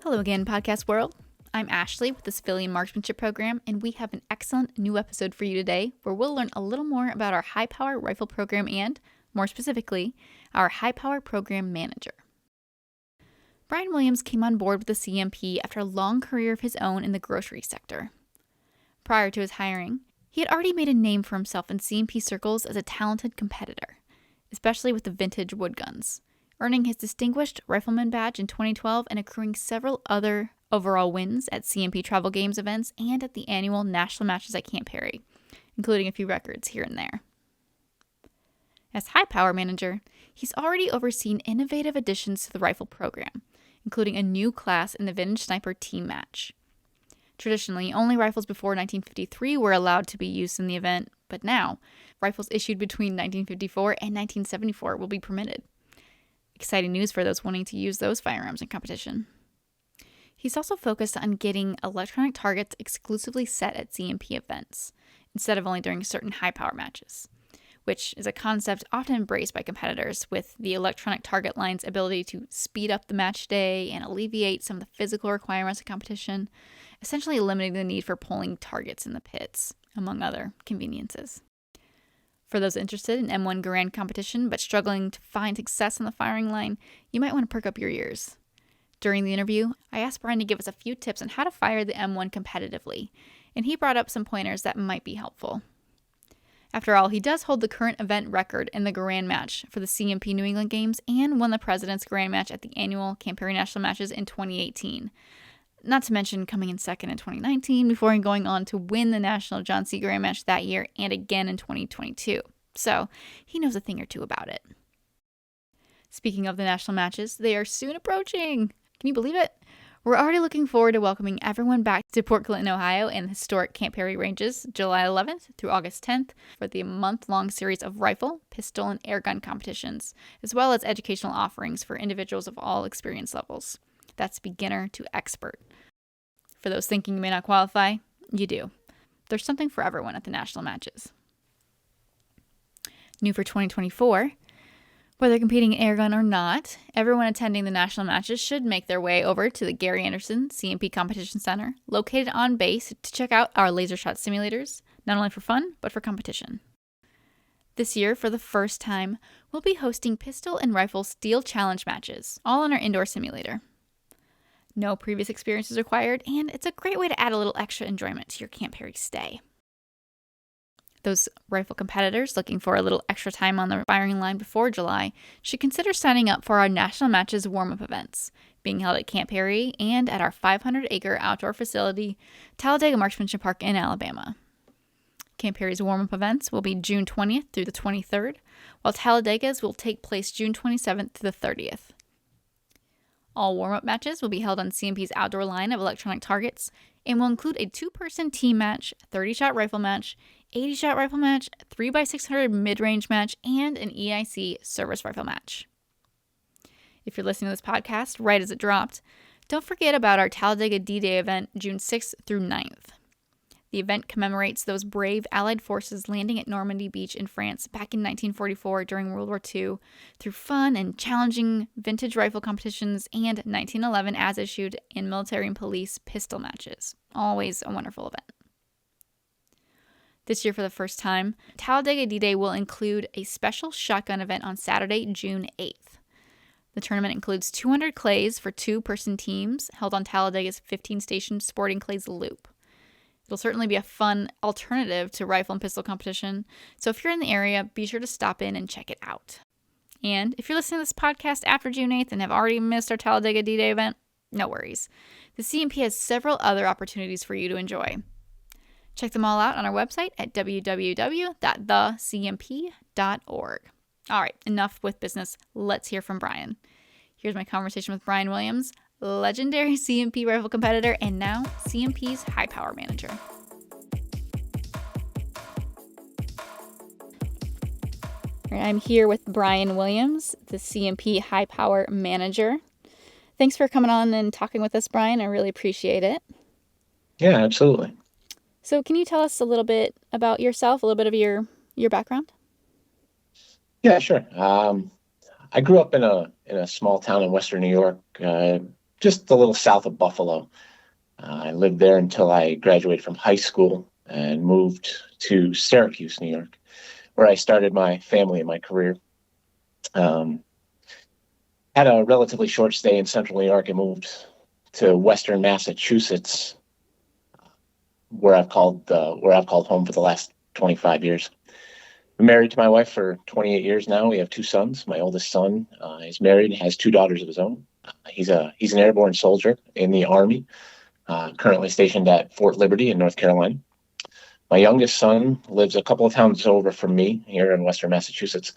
Hello again, podcast world. I'm Ashley with the Civilian Marksmanship program, and we have an excellent new episode for you today where we'll learn a little more about our high-power rifle program and, more specifically, our high-power program manager. Brian Williams came on board with the CMP after a long career of his own in the grocery sector. Prior to his hiring, he had already made a name for himself in CMP circles as a talented competitor, especially with the vintage wood guns, earning his Distinguished Rifleman badge in 2012 and accruing several other overall wins at CMP Travel Games events and at the annual national matches at Camp Perry, including a few records here and there. As Highpower Manager, he's already overseen innovative additions to the rifle program, including a new class in the Vintage Sniper Team Match. Traditionally, only rifles before 1953 were allowed to be used in the event, but now, rifles issued between 1954 and 1974 will be permitted. Exciting news for those wanting to use those firearms in competition. He's also focused on getting electronic targets exclusively set at CMP events, instead of only during certain high-power matches, which is a concept often embraced by competitors, with the electronic target line's ability to speed up the match day and alleviate some of the physical requirements of competition, essentially eliminating the need for pulling targets in the pits, among other conveniences. For those interested in M1 Garand competition but struggling to find success on the firing line, you might want to perk up your ears. During the interview, I asked Brian to give us a few tips on how to fire the M1 competitively, and he brought up some pointers that might be helpful. After all, he does hold the current event record in the Garand match for the CMP New England Games and won the President's Garand match at the annual Camp Perry National Matches in 2018. Not to mention coming in second in 2019 before going on to win the National John C. Garand match that year and again in 2022. So he knows a thing or two about it. Speaking of the national matches, they are soon approaching. Can you believe it? We're already looking forward to welcoming everyone back to Port Clinton, Ohio and the historic Camp Perry Ranges July 11th through August 10th for the month-long series of rifle, pistol, and air gun competitions, as well as educational offerings for individuals of all experience levels. That's beginner to expert. For those thinking you may not qualify, you do. There's something for everyone at the national matches. New for 2024, whether competing in air gun or not, everyone attending the national matches should make their way over to the Gary Anderson CMP Competition Center, located on base, to check out our laser shot simulators, not only for fun, but for competition. This year, for the first time, we'll be hosting pistol and rifle steel challenge matches, all on our indoor simulator. No previous experience is required, and it's a great way to add a little extra enjoyment to your Camp Perry stay. Those rifle competitors looking for a little extra time on the firing line before July should consider signing up for our National Matches warm-up events, being held at Camp Perry and at our 500-acre outdoor facility, Talladega Marksmanship Park in Alabama. Camp Perry's warm-up events will be June 20th through the 23rd, while Talladega's will take place June 27th to the 30th. All warm-up matches will be held on CMP's outdoor line of electronic targets and will include a 2-person team match, 30-shot rifle match, 80-shot rifle match, 3x600 mid-range match, and an EIC service rifle match. If you're listening to this podcast right as it dropped, don't forget about our Talladega D-Day event June 6th through 9th. The event commemorates those brave Allied forces landing at Normandy Beach in France back in 1944 during World War II through fun and challenging vintage rifle competitions and 1911 as issued and military and police pistol matches. Always a wonderful event. This year, for the first time, Talladega D-Day will include a special shotgun event on Saturday, June 8th. The tournament includes 200 clays for 2-person teams held on Talladega's 15-station Sporting Clays Loop. It'll certainly be a fun alternative to rifle and pistol competition, so if you're in the area, be sure to stop in and check it out. And if you're listening to this podcast after June 8th and have already missed our Talladega D-Day event, no worries. The CMP has several other opportunities for you to enjoy. Check them all out on our website at www.thecmp.org. All right, enough with business. Let's hear from Brian. Here's my conversation with Brian Williams, legendary CMP rifle competitor and now CMP's Highpower Manager. All right, I'm here with Brian Williams, the CMP Highpower Manager. Thanks for coming on and talking with us, Brian. I really appreciate it. Yeah, absolutely. So can you tell us a little bit about yourself, a little bit of your background? Yeah, sure. I grew up in a small town in Western New York, just a little south of Buffalo. I lived there until I graduated from high school and moved to Syracuse, New York, where I started my family and my career. Had a relatively short stay in central New York and moved to Western Massachusetts, where I've called home for the last 25 years. I'm married to my wife for 28 years now. We have two sons. My oldest son is married and has two daughters of his own. He's an airborne soldier in the Army, currently stationed at Fort Liberty in North Carolina. My youngest son lives a couple of towns over from me here in Western Massachusetts.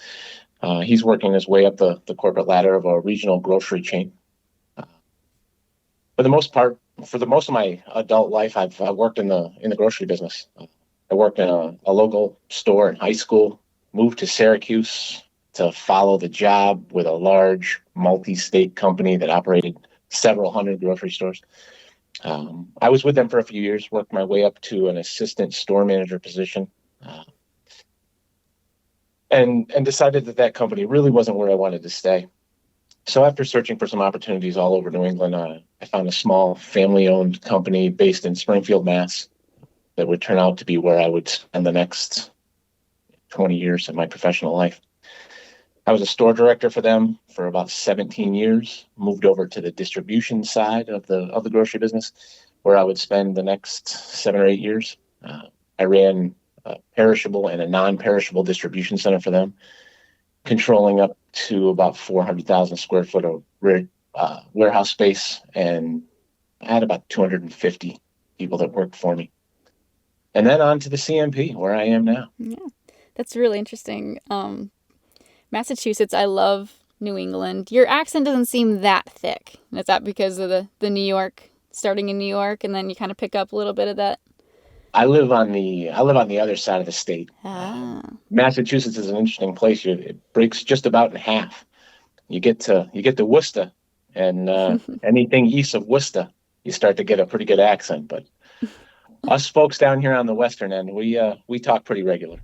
He's working his way up the corporate ladder of a regional grocery chain. For the most of my adult life, I've worked in the grocery business. I worked in a local store in high school, moved to Syracuse to follow the job with a large multi-state company that operated several hundred grocery stores. I was with them for a few years, worked my way up to an assistant store manager position, and decided that company really wasn't where I wanted to stay. So after searching for some opportunities all over New England, I found a small family-owned company based in Springfield, Mass, that would turn out to be where I would spend the next 20 years of my professional life. I was a store director for them for about 17 years, moved over to the distribution side of the grocery business, where I would spend the next 7 or 8 years. I ran a perishable and a non-perishable distribution center for them, controlling up to about 400,000 square foot of warehouse space, and I had about 250 people that worked for me. And then on to the CMP, where I am now. Yeah, that's really interesting. Massachusetts, I love New England. Your accent doesn't seem that thick. Is that because of the New York, starting in New York, and then you kind of pick up a little bit of that? I live on the other side of the state. Massachusetts is an interesting place. It breaks just about in half. You get to Worcester, and anything east of Worcester, you start to get a pretty good accent. But us folks down here on the western end, we talk pretty regular.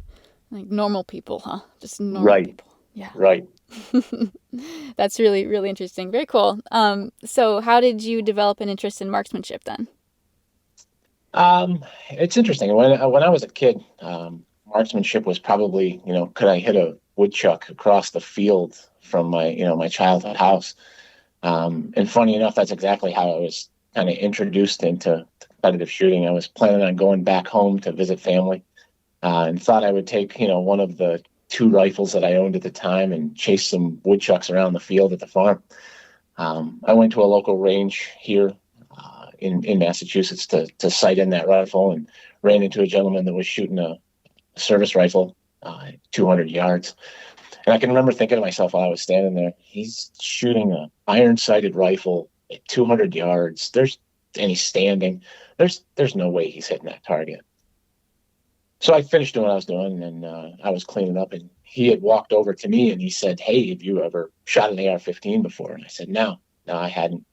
Like normal people, huh? Just normal people. Yeah. Right. That's really, really interesting. Very cool. So how did you develop an interest in marksmanship then? It's interesting. When I was a kid, marksmanship was probably, could I hit a woodchuck across the field from my childhood house? And funny enough, that's exactly how I was kind of introduced into competitive shooting. I was planning on going back home to visit family, and thought I would take, one of the two rifles that I owned at the time and chase some woodchucks around the field at the farm. I went to a local range here in Massachusetts to sight in that rifle, and ran into a gentleman that was shooting a service rifle 200 yards. And I can remember thinking to myself while I was standing there, he's shooting an iron-sighted rifle at 200 yards. And he's standing. There's no way he's hitting that target. So I finished doing what I was doing, and I was cleaning up, and he had walked over to me and he said, "Hey, have you ever shot an AR-15 before?" And I said, No, I hadn't.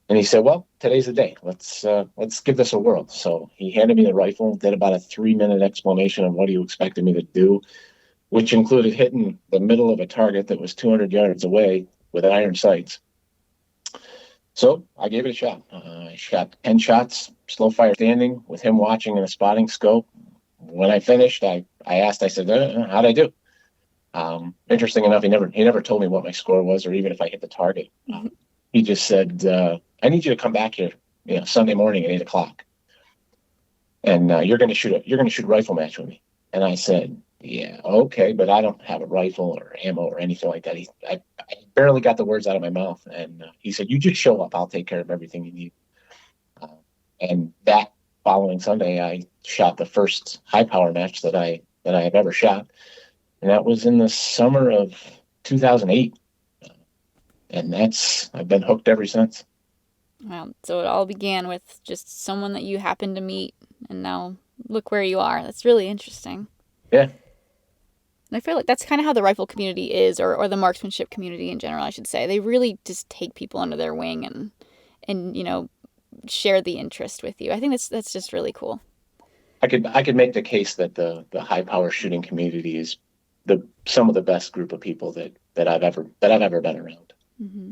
And he said, "Well, today's the day. Let's give this a whirl." So he handed me the rifle, did about a 3-minute explanation of what he expected me to do, which included hitting the middle of a target that was 200 yards away with iron sights. So I gave it a shot. I shot 10 shots, slow fire standing, with him watching in a spotting scope. When I finished, I said, "How'd I do?" Interesting enough, he never told me what my score was, or even if I hit the target. He just said, "I need you to come back here, Sunday morning at 8:00, and you're going to shoot a rifle match with me." And I said, "Yeah, okay, but I don't have a rifle or ammo or anything like that." I barely got the words out of my mouth, and he said, "You just show up. I'll take care of everything you need." And that following Sunday, I shot the first high power match that I have ever shot, and that was in the summer of 2008. And I've been hooked ever since. Wow. So it all began with just someone that you happened to meet, and now look where you are. That's really interesting. Yeah. And I feel like that's kind of how the rifle community is, or the marksmanship community in general, I should say. They really just take people under their wing and share the interest with you. I think that's just really cool. I could make the case that the high power shooting community is some of the best group of people that I've ever been around. Mm-hmm.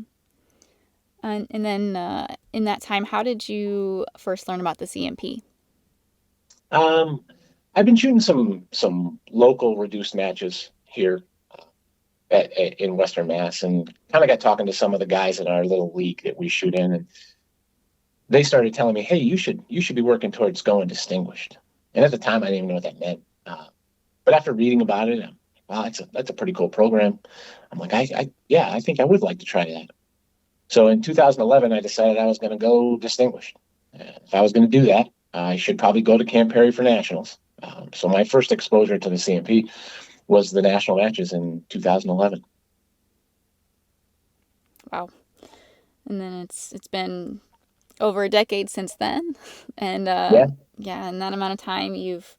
And then in that time, how did you first learn about the CMP? Um, I've been shooting some local reduced matches here in Western Mass, and kind of got talking to some of the guys in our little league that we shoot in, and they started telling me, "Hey, you should be working towards going distinguished." And at the time, I didn't even know what that meant. But after reading about it, wow, that's a pretty cool program. I'm like, yeah, I think I would like to try that. So in 2011, I decided I was going to go distinguished. If I was going to do that, I should probably go to Camp Perry for nationals. So my first exposure to the CMP was the national matches in 2011. Wow. And then it's been over a decade since then, and Yeah. yeah, in that amount of time, you've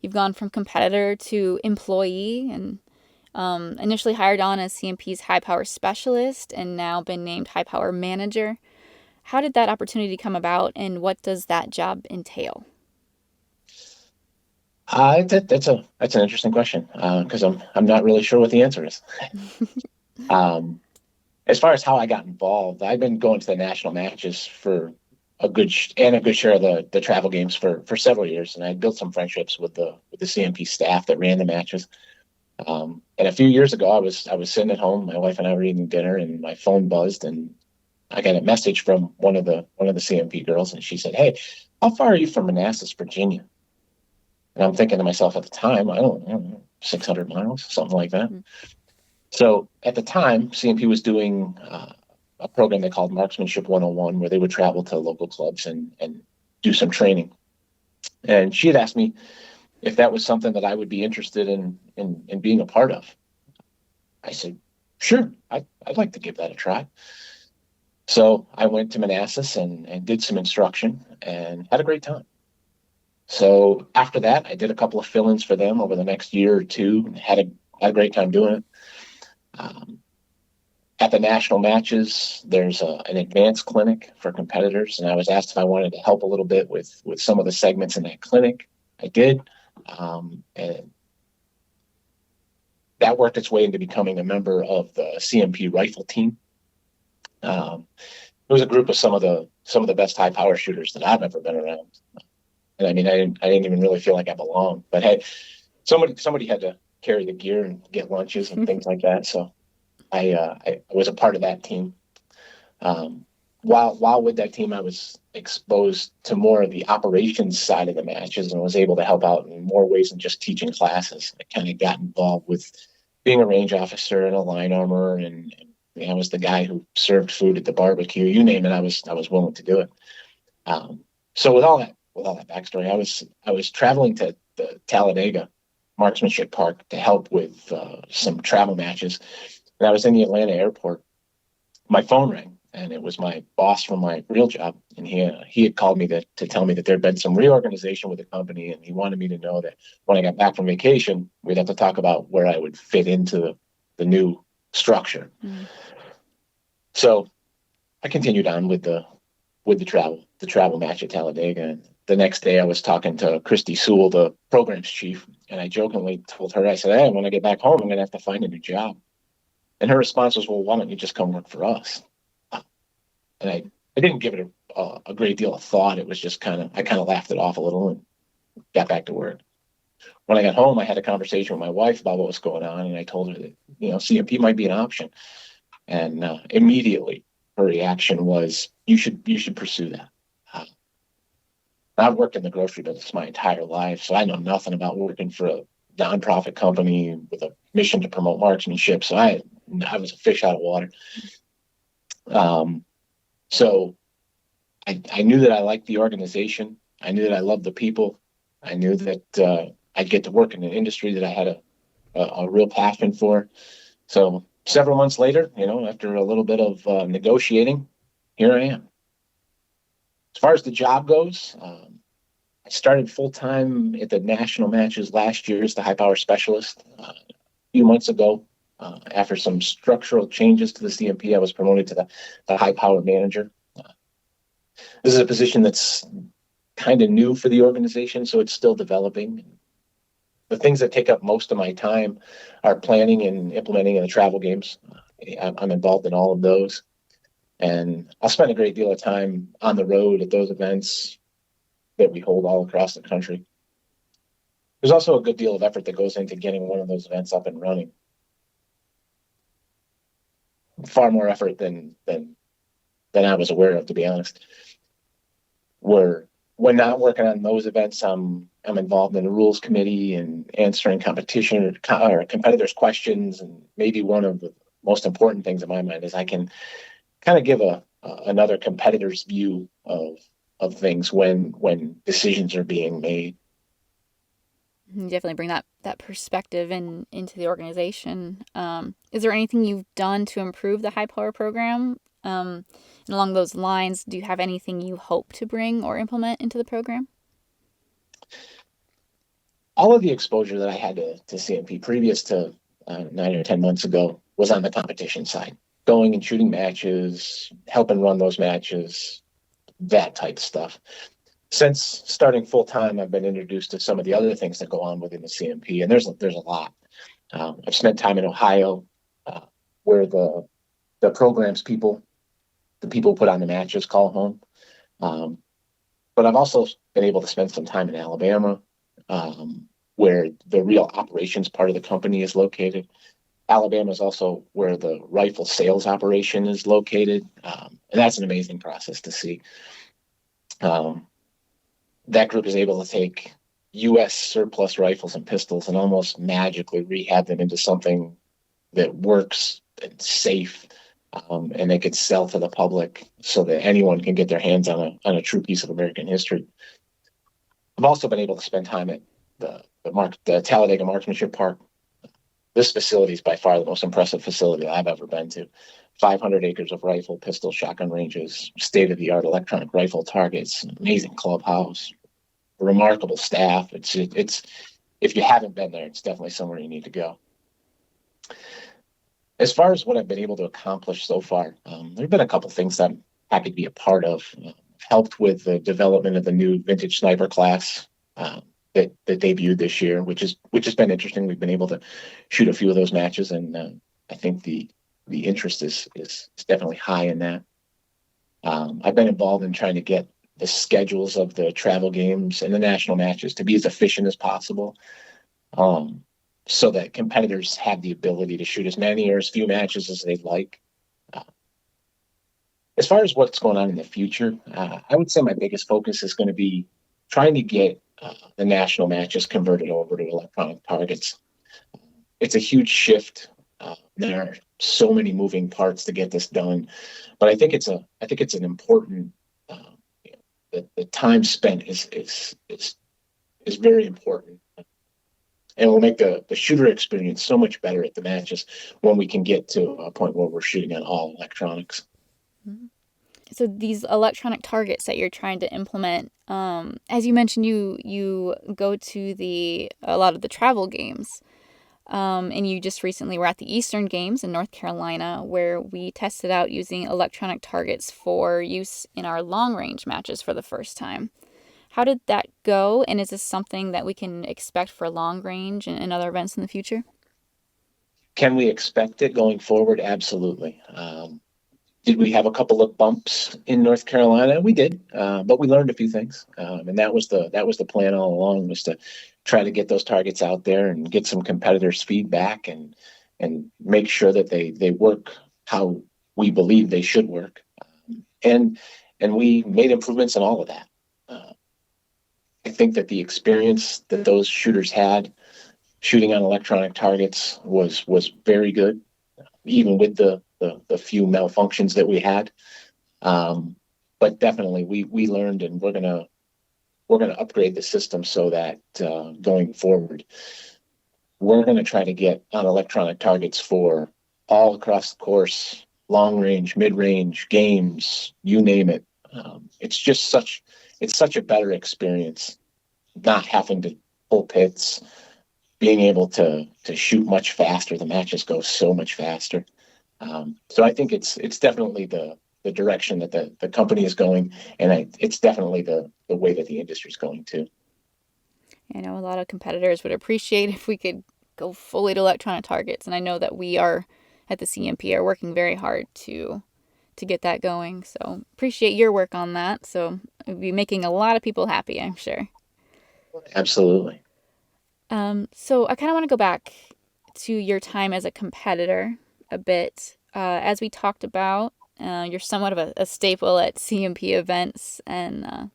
gone from competitor to employee, and initially hired on as CMP's high power specialist, and now been named high power manager. How did that opportunity come about, and what does that job entail? That's an interesting question because I'm not really sure what the answer is. Um, as far as how I got involved, I've been going to the national matches for a good share of the travel games for several years, and I built some friendships with the CMP staff that ran the matches. And a few years ago, I was sitting at home, my wife and I were eating dinner, and my phone buzzed, and I got a message from one of the CMP girls, and she said, "Hey, how far are you from Manassas, Virginia?" And I'm thinking to myself at the time, I don't know, 600 miles, something like that. Mm. So at the time, CMP was doing a program they called Marksmanship 101, where they would travel to local clubs and do some training. And she had asked me if that was something that I would be interested in being a part of. I said, sure, I'd like to give that a try. So I went to Manassas and did some instruction and had a great time. So after that, I did a couple of fill-ins for them over the next year or two and had a great time doing it. Um, at the national matches, there's an advanced clinic for competitors, and I was asked if I wanted to help a little bit with some of the segments in that clinic. I did, and that worked its way into becoming a member of the CMP rifle team. It was a group of some of the best high power shooters that I've ever been around. And I mean, I didn't even really feel like I belonged. But hey, somebody had to carry the gear and get lunches and things like that. So I was a part of that team. Um, while with that team, I was exposed to more of the operations side of the matches and was able to help out in more ways than just teaching classes. I kind of got involved with being a range officer and a line armor, and I was the guy who served food at the barbecue. You name it, I was willing to do it. So with all that backstory, I was traveling to the Talladega Marksmanship Park to help with some travel matches, and I was in the Atlanta airport. My phone rang, and it was my boss from my real job, and he had called me to tell me that there had been some reorganization with the company, and he wanted me to know that when I got back from vacation, we'd have to talk about where I would fit into the new structure. Mm. So I continued on with the travel match at Talladega. And the next day, I was talking to Christy Sewell, the programs chief, and I jokingly told her, I said, "Hey, when I get back home, I'm going to have to find a new job." And her response was, "Well, why don't you just come work for us?" And I didn't give it a great deal of thought. It was just I kind of laughed it off a little and got back to work. When I got home, I had a conversation with my wife about what was going on, and I told her that CMP might be an option. And immediately, her reaction was, "You should pursue that." Uh, I've worked in the grocery business my entire life, so I know nothing about working for a nonprofit company with a mission to promote marksmanship. So I was a fish out of water. Um, so I knew that I liked the organization. I knew that I loved the people. I knew that I'd get to work in an industry that I had a real passion for. So several months later, after a little bit of negotiating, here I am. As far as the job goes, I started full time at the national matches last year as the high power specialist. A few months ago, after some structural changes to the CMP, I was promoted to the high power manager. This is a position that's kind of new for the organization, so it's still developing. The things that take up most of my time are planning and implementing in the travel games. I'm involved in all of those. And I'll spend a great deal of time on the road at those events that we hold all across the country. There's also a good deal of effort that goes into getting one of those events up and running. Far more effort than I was aware of, to be honest. We're when not working on those events, I'm involved in the rules committee and answering competition or competitors' questions. And maybe one of the most important things in my mind is I can kind of give another competitor's view of things when decisions are being made. You definitely bring that perspective into the organization. Is there anything you've done to improve the high power program? And along those lines, do you have anything you hope to bring or implement into the program? All of the exposure that I had to CMP previous to 9 or 10 months ago was on the competition side, going and shooting matches, helping run those matches, that type of stuff. Since starting full time, I've been introduced to some of the other things that go on within the CMP, and there's a lot. I've spent time in Ohio, where the programs people, the people who put on the matches, call home. But I've also been able to spend some time in Alabama, where the real operations part of the company is located. Alabama is also where the rifle sales operation is located, and that's an amazing process to see. That group is able to take U.S. surplus rifles and pistols and almost magically rehab them into something that works and safe, and they could sell to the public so that anyone can get their hands on a true piece of American history. I've also been able to spend time at the Talladega Marksmanship Park. This facility is by far the most impressive facility I've ever been to. 500 acres of rifle, pistol, shotgun ranges, state-of-the-art electronic rifle targets, amazing clubhouse, remarkable staff. It's if you haven't been there, it's definitely somewhere you need to go. As far as what I've been able to accomplish so far, there have been a couple things that I'm happy to be a part of. Helped with the development of the new vintage sniper class that debuted this year, which has been interesting. We've been able to shoot a few of those matches, and I think the interest is definitely high in that. I've been involved in trying to get the schedules of the travel games and the national matches to be as efficient as possible, so that competitors have the ability to shoot as many or as few matches as they'd like. As far as what's going on in the future, I would say my biggest focus is going to be trying to get the national matches converted over to electronic targets. It's a huge shift. There are so many moving parts to get this done, but I think it's an important. The time spent is very important, and will make the shooter experience so much better at the matches when we can get to a point where we're shooting on all electronics. So these electronic targets that you're trying to implement, as you mentioned, you go to a lot of the travel games, and you just recently were at the Eastern Games in North Carolina, where we tested out using electronic targets for use in our long range matches for the first time. How did that go? And is this something that we can expect for long range and other events in the future? Can we expect it going forward? Absolutely. Did we have a couple of bumps in North Carolina? We did, but we learned a few things, and that was the plan all along, was to try to get those targets out there and get some competitors' feedback and make sure that they work how we believe they should work, and we made improvements in all of that. I think that the experience that those shooters had shooting on electronic targets was very good, even with the few malfunctions that we had. But definitely we learned, and we're gonna upgrade the system so that going forward, we're gonna try to get on electronic targets for all across the course, long range, mid range, games, you name it. It's such a better experience not having to pull pits, being able to shoot much faster. The matches go so much faster. So I think it's definitely the direction that the company is going, and it's definitely the way that the industry is going too. I know a lot of competitors would appreciate if we could go fully to electronic targets, and I know that we are at the CMP are working very hard to to get that going. So appreciate your work on that. So it'll be making a lot of people happy, I'm sure. Absolutely. So I kind of want to go back to your time as a competitor a bit. As we talked about, you're somewhat of a staple at CMP events. And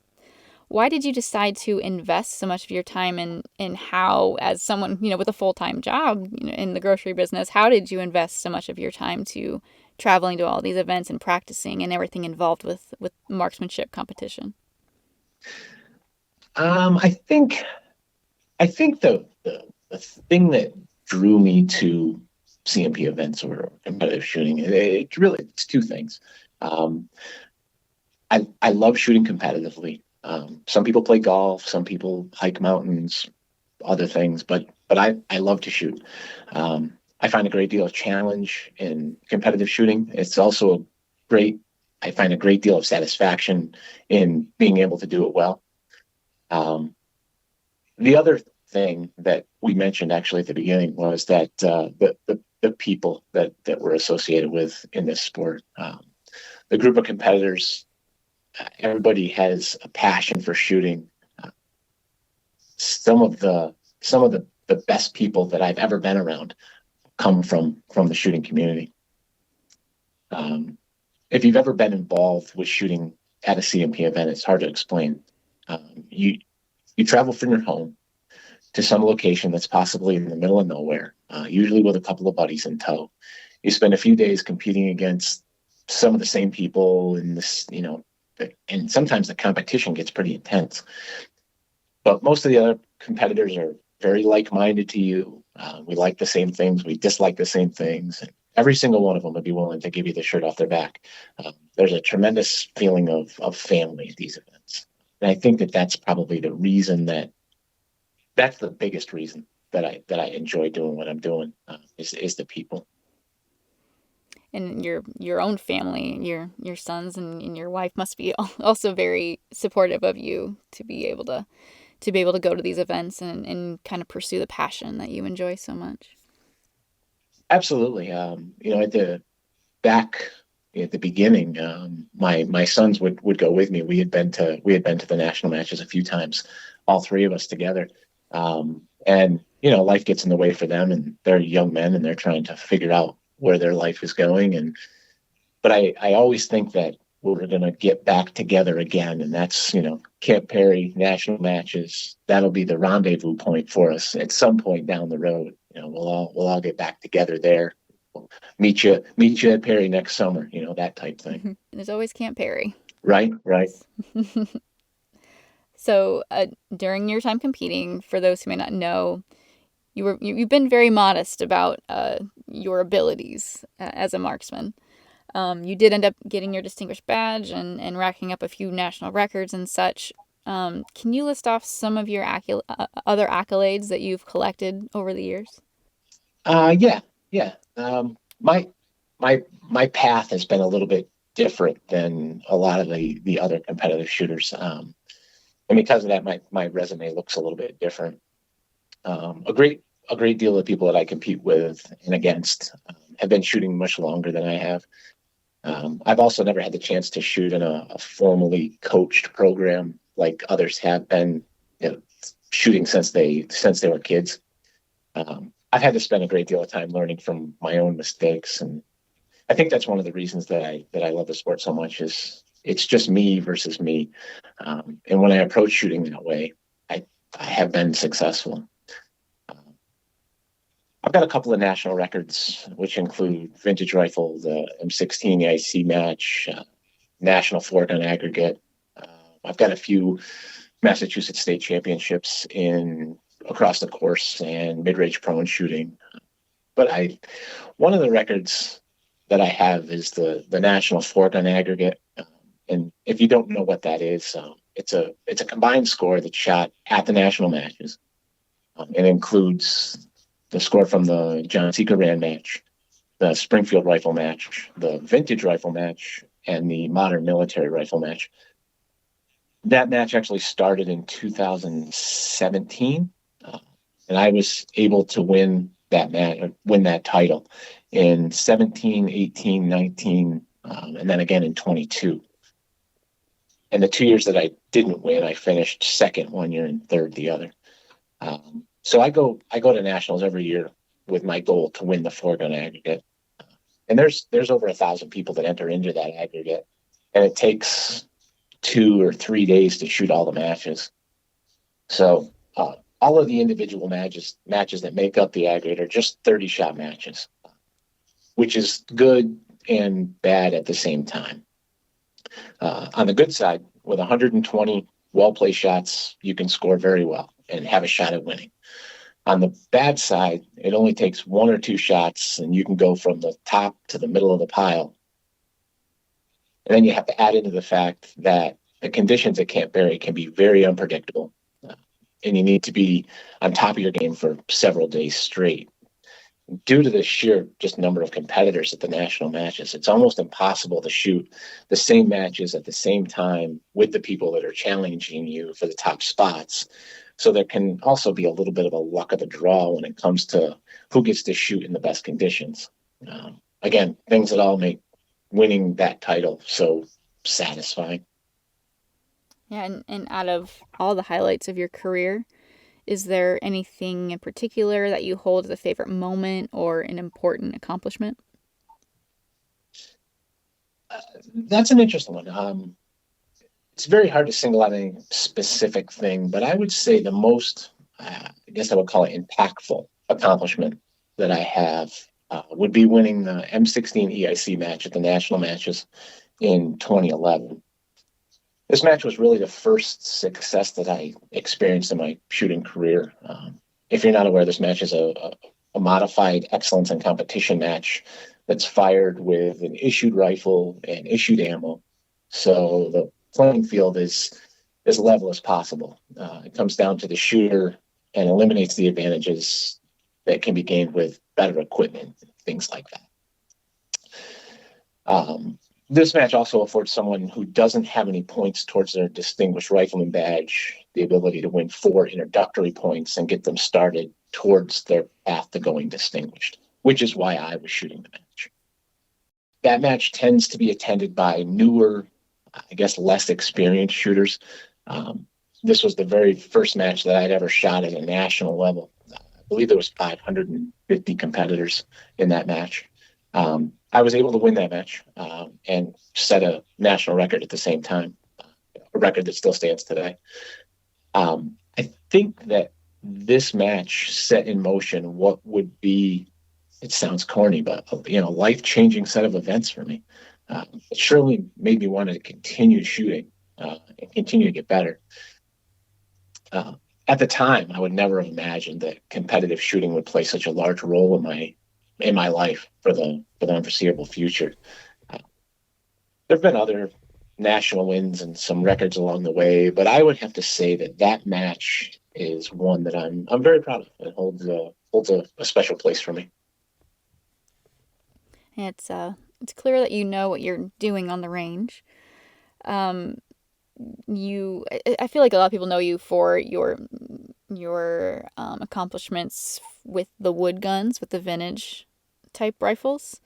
why did you decide to invest so much of your time in how, as someone, with a full-time job, in the grocery business, how did you invest so much of your time to traveling to all these events and practicing and everything involved with marksmanship competition? I think the thing that drew me to CMP events or competitive shooting, it's two things. Um, I love shooting competitively. Some people play golf, some people hike mountains, other things, but I love to shoot. I find a great deal of challenge in competitive shooting. It's also I find a great deal of satisfaction in being able to do it well. Um, the other thing that we mentioned actually at the beginning was that the people that we're associated with in this sport, the group of competitors, everybody has a passion for shooting. Uh, some of the best people that I've ever been around come from the shooting community. Um, if you've ever been involved with shooting at a CMP event, it's hard to explain. You travel from your home to some location that's possibly in the middle of nowhere, usually with a couple of buddies in tow. You spend a few days competing against some of the same people in this, and sometimes the competition gets pretty intense. But most of the other competitors are very like-minded to you. We like the same things. We dislike the same things. And every single one of them would be willing to give you the shirt off their back. There's a tremendous feeling of family at these events. And I think that's probably the reason that's the biggest reason that I enjoy doing what I'm doing, is the people. And your own family, your sons and your wife must be also very supportive of you to be able to go to these events and kind of pursue the passion that you enjoy so much. Absolutely. Back at the beginning, my sons would go with me. We had been to the national matches a few times, all three of us together. And life gets in the way for them, and they're young men, and they're trying to figure out where their life is going. But I always think that we're going to get back together again, and that's Camp Perry national matches. That'll be the rendezvous point for us at some point down the road. We'll all get back together there. We'll meet you at Perry next summer. That type thing. There's always Camp Perry. Right, right. So during your time competing, for those who may not know, you've been very modest about your abilities as a marksman. You did end up getting your distinguished badge and racking up a few national records and such. Can you list off some of your other accolades that you've collected over the years? Yeah, yeah. My my path has been a little bit different than a lot of the other competitive shooters, and because of that, my resume looks a little bit different. A great deal of people that I compete with and against have been shooting much longer than I have. I've also never had the chance to shoot in a formally coached program like others have been, shooting since they were kids. I've had to spend a great deal of time learning from my own mistakes, and I think that's one of the reasons that I love the sport so much. Is it's just me versus me, and when I approach shooting that way, I have been successful. I've got a couple of national records, which include vintage rifle, the M16 EIC match, national four-gun aggregate. I've got a few Massachusetts state championships in across the course and mid-range prone shooting. But one of the records that I have is the national four-gun aggregate. And if you don't know what that is, it's a combined score that's shot at the national matches. It includes the score from the John C. Garand match, the Springfield rifle match, the vintage rifle match, and the modern military rifle match. That match actually started in 2017, and I was able to win that title in 17, 18, 19. and then again in 22. And the 2 years that I didn't win, I finished second one year and third the other. So I go to nationals every year with my goal to win the 4-gun aggregate. And there's over 1,000 people that enter into that aggregate, and it takes 2 or 3 days to shoot all the matches. So all of the individual matches that make up the aggregate are just 30-shot matches, which is good and bad at the same time. On the good side, with 120 well-placed shots, you can score very well and have a shot at winning. On the bad side, it only takes 1 or 2 shots, and you can go from the top to the middle of the pile. And then you have to add into the fact that the conditions at Camp Barry can be very unpredictable, and you need to be on top of your game for several days straight. Due to the sheer just number of competitors at the national matches, it's almost impossible to shoot the same matches at the same time with the people that are challenging you for the top spots. So there can also be a little bit of a luck of the draw when it comes to who gets to shoot in the best conditions. Again, things that all make winning that title so satisfying. Yeah, and out of all the highlights of your career, is there anything in particular that you hold as a favorite moment or an important accomplishment? That's an interesting one. It's very hard to single out any specific thing, but I would say the most, I guess I would call it impactful accomplishment that I have would be winning the M16 EIC match at the national matches in 2011. This match was really the first success that I experienced in my shooting career. If you're not aware, this match is a modified excellence in competition match that's fired with an issued rifle and issued ammo. So the playing field is as level as possible. It comes down to the shooter and eliminates the advantages that can be gained with better equipment, things like that. This match also affords someone who doesn't have any points towards their distinguished rifleman badge the ability to win 4 introductory points and get them started towards their path to going distinguished, which is why I was shooting the match. That match tends to be attended by newer, I guess, less experienced shooters. This was the very first match that I'd ever shot at a national level. I believe there was 550 competitors in that match. I was able to win that match and set a national record at the same time, a record that still stands today. I think that this match set in motion what would be, it sounds corny, but a life-changing set of events for me. It surely made me want to continue shooting and continue to get better. At the time, I would never have imagined that competitive shooting would play such a large role in my life for the unforeseeable future. There have been other national wins and some records along the way, but I would have to say that match is one that I'm very proud of. It holds a special place for me. It's clear that you know what you're doing on the range. I feel like a lot of people know you for your accomplishments with the wood guns, with the vintage type rifles.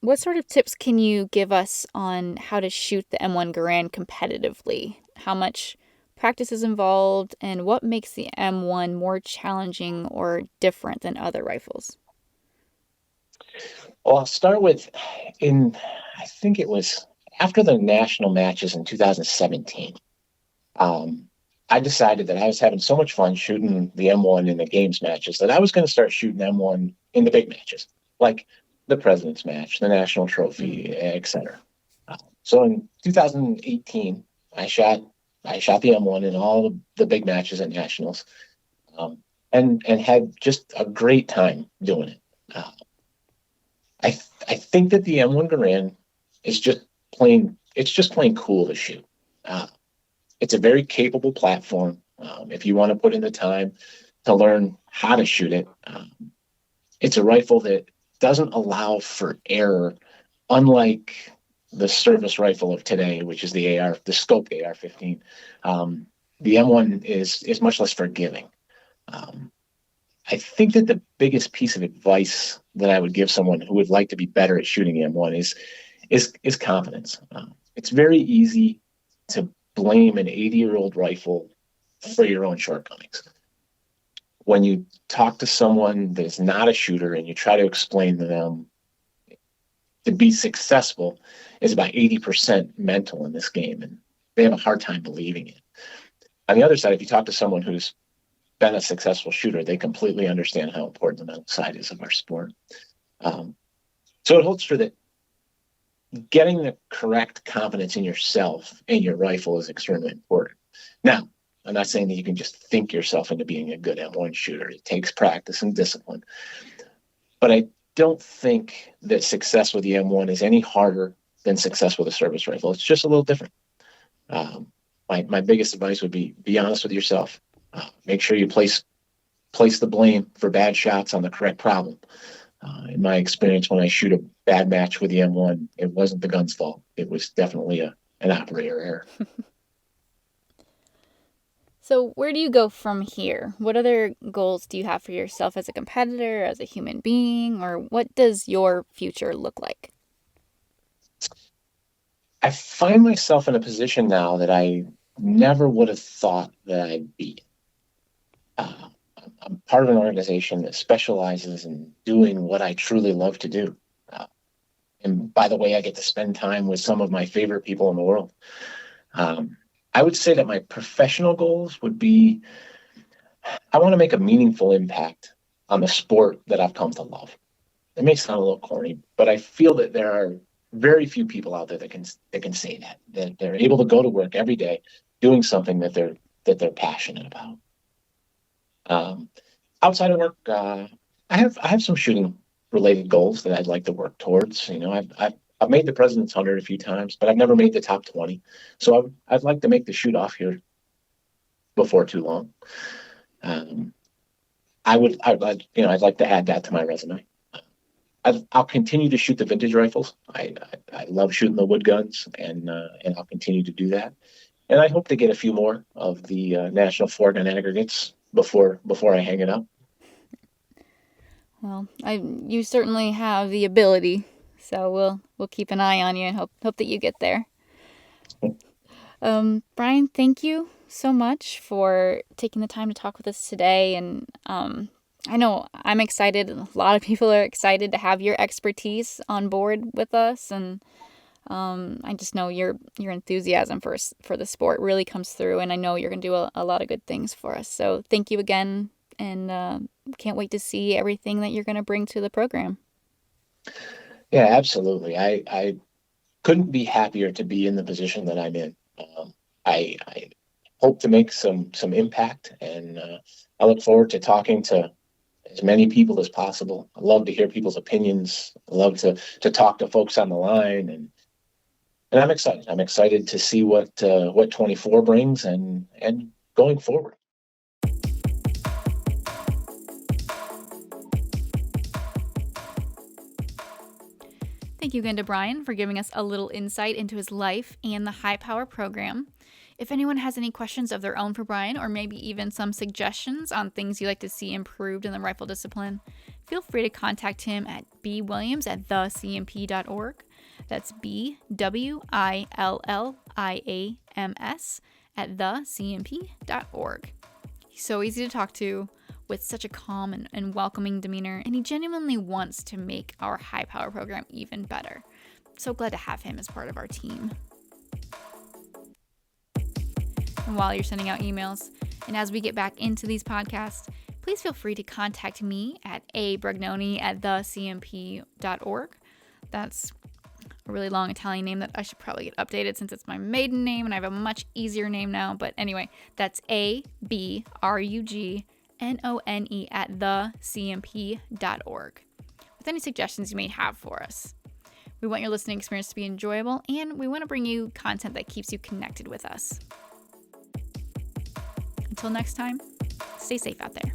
What sort of tips can you give us on how to shoot the M1 Garand competitively? How much practice is involved, and what makes the M1 more challenging or different than other rifles? Well, I'll start with I think it was after the national matches in 2017. I decided that I was having so much fun shooting the M1 in the games matches that I was going to start shooting M1 in the big matches, like the President's Match, the National Trophy, etc. So in 2018, I shot the M1 in all the big matches at nationals, and had just a great time doing it. I think that the M1 Garand is just plain cool to shoot. It's a very capable platform. If you want to put in the time to learn how to shoot it, it's a rifle that doesn't allow for error, unlike the service rifle of today, which is the scoped AR-15. The M1 is much less forgiving. I think that biggest piece of advice that I would give someone who would like to be better at shooting M1 is confidence. It's very easy to blame an 80-year-old rifle for your own shortcomings. When you talk to someone that is not a shooter and you try to explain to them to be successful is about 80% mental in this game, and they have a hard time believing it. On the other side, if you talk to someone who's been a successful shooter, they completely understand how important the mental side is of our sport. So it holds true that getting the correct confidence in yourself and your rifle is extremely important. Now, I'm not saying that you can just think yourself into being a good M1 shooter. It takes practice and discipline. But I don't think that success with the M1 is any harder than success with a service rifle. It's just a little different. My biggest advice would be honest with yourself. Make sure you place the blame for bad shots on the correct problem. In my experience, when I shoot a bad match with the M1, it wasn't the gun's fault. It was definitely an operator error. So where do you go from here? What other goals do you have for yourself as a competitor, as a human being, or what does your future look like? I find myself in a position now that I never would have thought that I'd be. I'm part of an organization that specializes in doing what I truly love to do. And by the way, I get to spend time with some of my favorite people in the world. I would say that my professional goals would be, I want to make a meaningful impact on the sport that I've come to love. It may sound a little corny, but I feel that there are very few people out there that can say that they're able to go to work every day doing something that they're passionate about. Outside of work, I have some shooting related goals that I'd like to work towards. I've made the President's 100 a few times, but I've never made the top 20. So I'd like to make the shoot off here before too long. I'd like to add that to my resume. I'll continue to shoot the vintage rifles. I love shooting the wood guns, and I'll continue to do that. And I hope to get a few more of the national 4-gun aggregates before I hang it up. Well, you certainly have the ability, so we'll keep an eye on you and hope that you get there. Brian, thank you so much for taking the time to talk with us today. And I know I'm excited. A lot of people are excited to have your expertise on board with us, and I just know your enthusiasm for the sport really comes through, and I know you're going to do a lot of good things for us. So thank you again, and can't wait to see everything that you're going to bring to the program. Yeah, absolutely. I couldn't be happier to be in the position that I'm in. I hope to make some impact, and I look forward to talking to as many people as possible. I love to hear people's opinions. I love to talk to folks on the line, and I'm excited. I'm excited to see what 24 brings and going forward. Thank you again to Brian for giving us a little insight into his life and the High Power program. If anyone has any questions of their own for Brian, or maybe even some suggestions on things you'd like to see improved in the rifle discipline, feel free to contact him at bwilliams@thecmp.org. That's BWILLIAMS at thecmp.org. He's so easy to talk to, with such a calm and welcoming demeanor, and he genuinely wants to make our High Power program even better. So glad to have him as part of our team. And while you're sending out emails, and as we get back into these podcasts, please feel free to contact me at abrugnoni@thecmp.org. That's a really long Italian name that I should probably get updated since it's my maiden name and I have a much easier name now. But anyway, that's abrugnoni@thecmp.org with any suggestions you may have for us. We want your listening experience to be enjoyable, and we want to bring you content that keeps you connected with us. Until next time, stay safe out there.